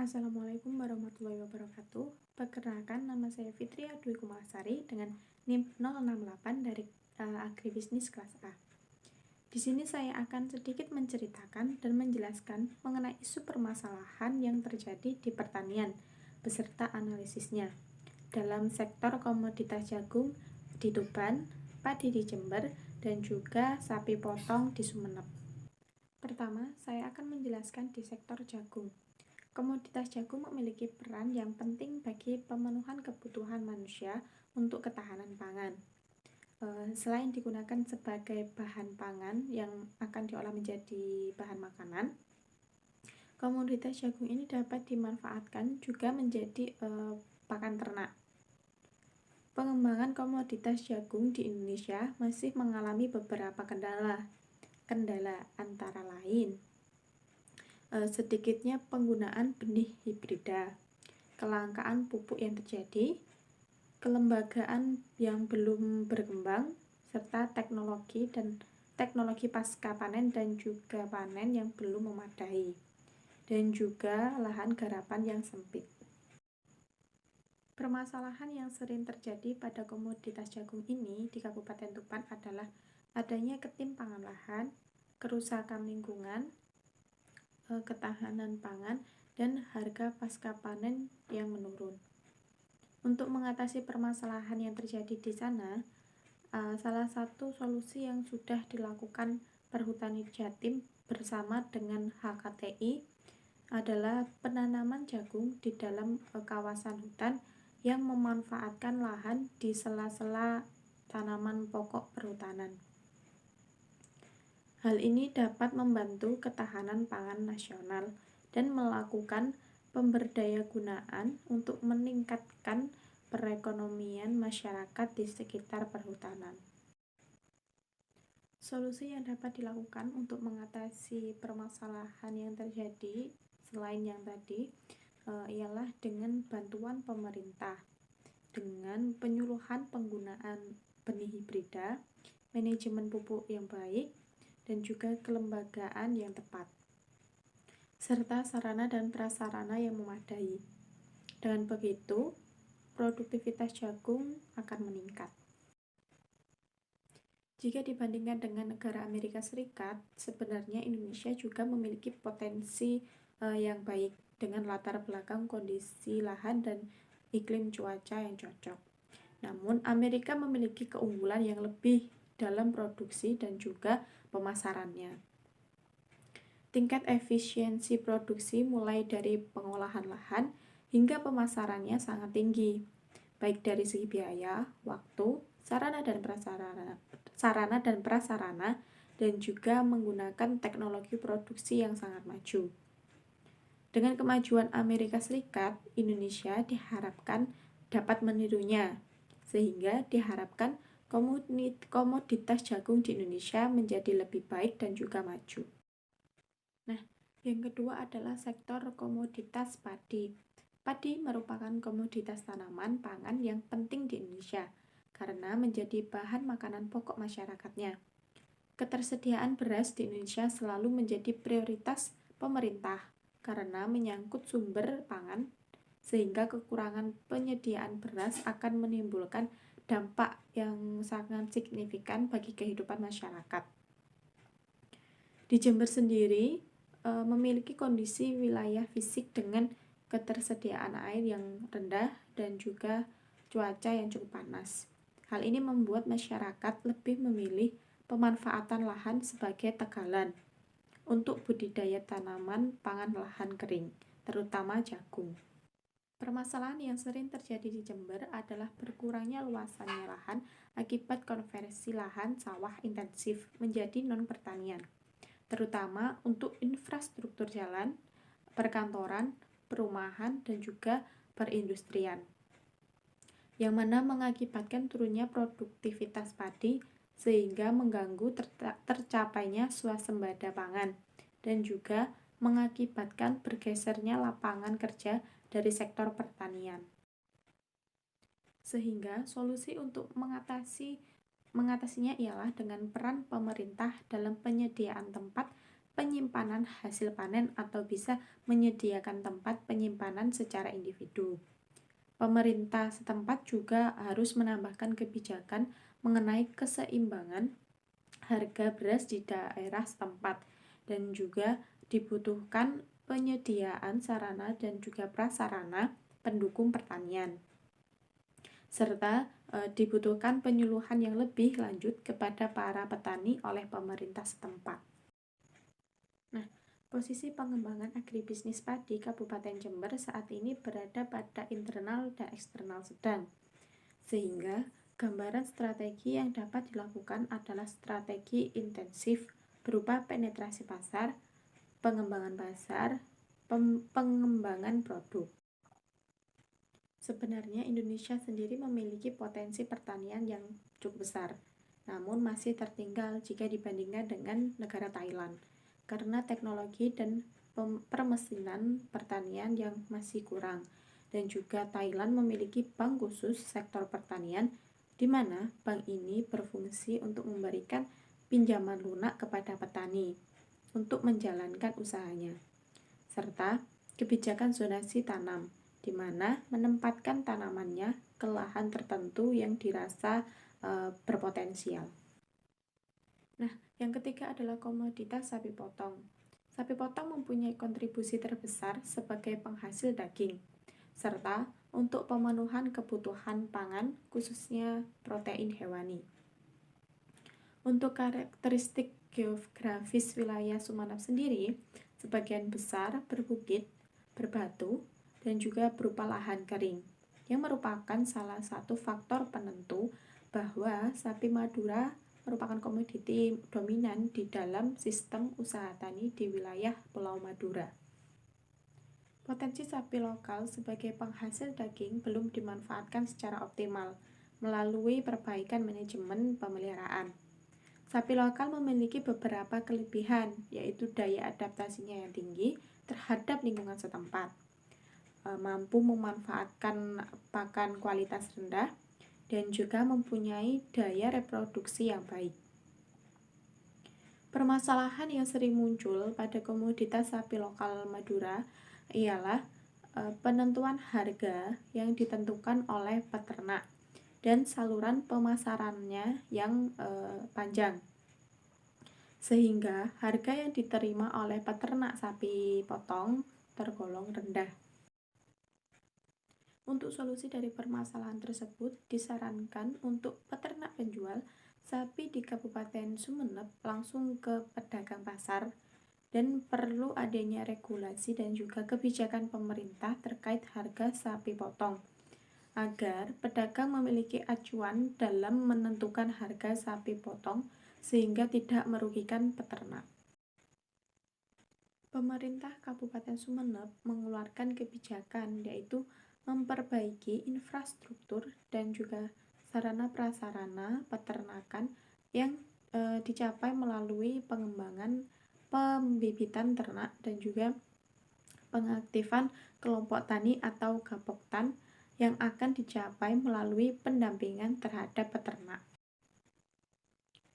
Assalamualaikum warahmatullahi wabarakatuh. Perkenalkan, nama saya Fitria Dwi Kumalasari dengan NIM 068 dari Agribisnis kelas A. Di sini saya akan sedikit menceritakan dan menjelaskan mengenai isu permasalahan yang terjadi di pertanian beserta analisisnya dalam sektor komoditas jagung di Tuban, padi di Jember, dan juga sapi potong di Sumeneb. Pertama, saya akan menjelaskan di sektor jagung. Komoditas jagung memiliki peran yang penting bagi pemenuhan kebutuhan manusia untuk ketahanan pangan. Selain digunakan sebagai bahan pangan yang akan diolah menjadi bahan makanan, komoditas jagung ini dapat dimanfaatkan juga menjadi pakan ternak. Pengembangan komoditas jagung di Indonesia masih mengalami beberapa kendala antara lain sedikitnya penggunaan benih hibrida, kelangkaan pupuk yang terjadi, kelembagaan yang belum berkembang, serta teknologi pasca panen dan juga panen yang belum memadai, dan juga lahan garapan yang sempit. Permasalahan yang sering terjadi pada komoditas jagung ini di Kabupaten Tuban adalah adanya ketimpangan lahan, kerusakan lingkungan, ketahanan pangan, dan harga pasca panen yang menurun. Untuk mengatasi permasalahan yang terjadi di sana, salah satu solusi yang sudah dilakukan Perhutani Jatim bersama dengan HKTI adalah penanaman jagung di dalam kawasan hutan yang memanfaatkan lahan di sela-sela tanaman pokok perhutanan. Hal ini dapat membantu ketahanan pangan nasional dan melakukan pemberdayagunaan untuk meningkatkan perekonomian masyarakat di sekitar perhutanan. Solusi yang dapat dilakukan untuk mengatasi permasalahan yang terjadi selain yang tadi ialah dengan bantuan pemerintah, dengan penyuluhan penggunaan benih hibrida, manajemen pupuk yang baik, dan juga kelembagaan yang tepat, serta sarana dan prasarana yang memadai. Dengan begitu, produktivitas jagung akan meningkat. Jika dibandingkan dengan negara Amerika Serikat, sebenarnya Indonesia juga memiliki potensi yang baik dengan latar belakang kondisi lahan dan iklim cuaca yang cocok. Namun, Amerika memiliki keunggulan yang lebih dalam produksi dan juga pemasarannya. Tingkat efisiensi produksi mulai dari pengolahan lahan hingga pemasarannya sangat tinggi, baik dari segi biaya, waktu, sarana dan prasarana, dan juga menggunakan teknologi produksi yang sangat maju. Dengan kemajuan Amerika Serikat, Indonesia diharapkan dapat menirunya, sehingga diharapkan komoditas jagung di Indonesia menjadi lebih baik dan juga maju. Nah, yang kedua adalah sektor komoditas padi. Padi merupakan komoditas tanaman pangan yang penting di Indonesia karena menjadi bahan makanan pokok masyarakatnya. Ketersediaan beras di Indonesia selalu menjadi prioritas pemerintah karena menyangkut sumber pangan, sehingga kekurangan penyediaan beras akan menimbulkan dampak yang sangat signifikan bagi kehidupan masyarakat. Di Jember sendiri memiliki kondisi wilayah fisik dengan ketersediaan air yang rendah dan juga cuaca yang cukup panas. Hal ini membuat masyarakat lebih memilih pemanfaatan lahan sebagai tegalan untuk budidaya tanaman pangan lahan kering, terutama jagung. Permasalahan yang sering terjadi di Jember adalah berkurangnya luasannya lahan akibat konversi lahan sawah intensif menjadi non-pertanian, terutama untuk infrastruktur jalan, perkantoran, perumahan, dan juga perindustrian, yang mana mengakibatkan turunnya produktivitas padi sehingga mengganggu tercapainya swasembada pangan dan juga mengakibatkan bergesernya lapangan kerja dari sektor pertanian. Sehingga solusi untuk mengatasinya ialah dengan peran pemerintah dalam penyediaan tempat penyimpanan hasil panen atau bisa menyediakan tempat penyimpanan secara individu. Pemerintah setempat juga harus menambahkan kebijakan mengenai keseimbangan harga beras di daerah setempat dan juga dibutuhkan penyediaan sarana dan juga prasarana pendukung pertanian serta dibutuhkan penyuluhan yang lebih lanjut kepada para petani oleh pemerintah setempat. Nah, posisi pengembangan agribisnis padi Kabupaten Jember saat ini berada pada internal dan eksternal sedang, sehingga gambaran strategi yang dapat dilakukan adalah strategi intensif berupa penetrasi pasar, pengembangan pasar, pengembangan produk. Sebenarnya Indonesia sendiri memiliki potensi pertanian yang cukup besar, namun masih tertinggal jika dibandingkan dengan negara Thailand, karena teknologi dan permesinan pertanian yang masih kurang. Dan juga Thailand memiliki bank khusus sektor pertanian, di mana bank ini berfungsi untuk memberikan pinjaman lunak kepada petani untuk menjalankan usahanya, serta kebijakan zonasi tanam, di mana menempatkan tanamannya ke lahan tertentu yang dirasa berpotensial. Nah, yang ketiga adalah komoditas sapi potong. Sapi potong mempunyai kontribusi terbesar sebagai penghasil daging, serta untuk pemenuhan kebutuhan pangan, khususnya protein hewani. Untuk karakteristik geografis wilayah Sumeneb sendiri, sebagian besar berbukit, berbatu, dan juga berupa lahan kering, yang merupakan salah satu faktor penentu bahwa sapi Madura merupakan komoditi dominan di dalam sistem usaha tani di wilayah Pulau Madura. Potensi sapi lokal sebagai penghasil daging belum dimanfaatkan secara optimal melalui perbaikan manajemen pemeliharaan. Sapi lokal memiliki beberapa kelebihan, yaitu daya adaptasinya yang tinggi terhadap lingkungan setempat, mampu memanfaatkan pakan kualitas rendah, dan juga mempunyai daya reproduksi yang baik. Permasalahan yang sering muncul pada komoditas sapi lokal Madura ialah penentuan harga yang ditentukan oleh peternak dan saluran pemasarannya yang panjang, sehingga harga yang diterima oleh peternak sapi potong tergolong rendah. Untuk solusi dari permasalahan tersebut, disarankan untuk peternak penjual sapi di Kabupaten Sumeneb langsung ke pedagang pasar, dan perlu adanya regulasi dan juga kebijakan pemerintah terkait harga sapi potong, agar pedagang memiliki acuan dalam menentukan harga sapi potong sehingga tidak merugikan peternak. Pemerintah Kabupaten Sumeneb mengeluarkan kebijakan yaitu memperbaiki infrastruktur dan juga sarana prasarana peternakan yang dicapai melalui pengembangan pembibitan ternak dan juga pengaktifan kelompok tani atau gapoktan yang akan dicapai melalui pendampingan terhadap peternak.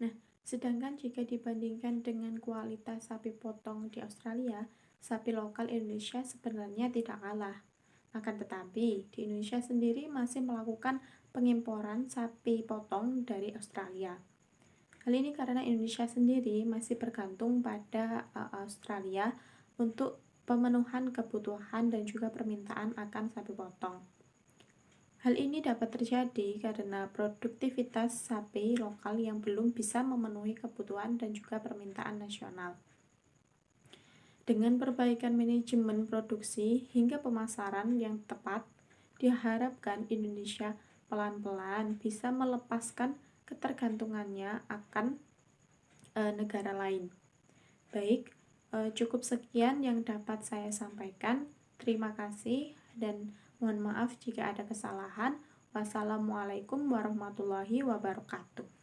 Nah, sedangkan jika dibandingkan dengan kualitas sapi potong di Australia, sapi lokal Indonesia sebenarnya tidak kalah. Akan tetapi, di Indonesia sendiri masih melakukan pengimporan sapi potong dari Australia. Hal ini karena Indonesia sendiri masih bergantung pada Australia untuk pemenuhan kebutuhan dan juga permintaan akan sapi potong. Hal ini dapat terjadi karena produktivitas sapi lokal yang belum bisa memenuhi kebutuhan dan juga permintaan nasional. Dengan perbaikan manajemen produksi hingga pemasaran yang tepat, diharapkan Indonesia pelan-pelan bisa melepaskan ketergantungannya akan negara lain. Baik, cukup sekian yang dapat saya sampaikan. Terima kasih dan mohon maaf jika ada kesalahan. Wassalamualaikum warahmatullahi wabarakatuh.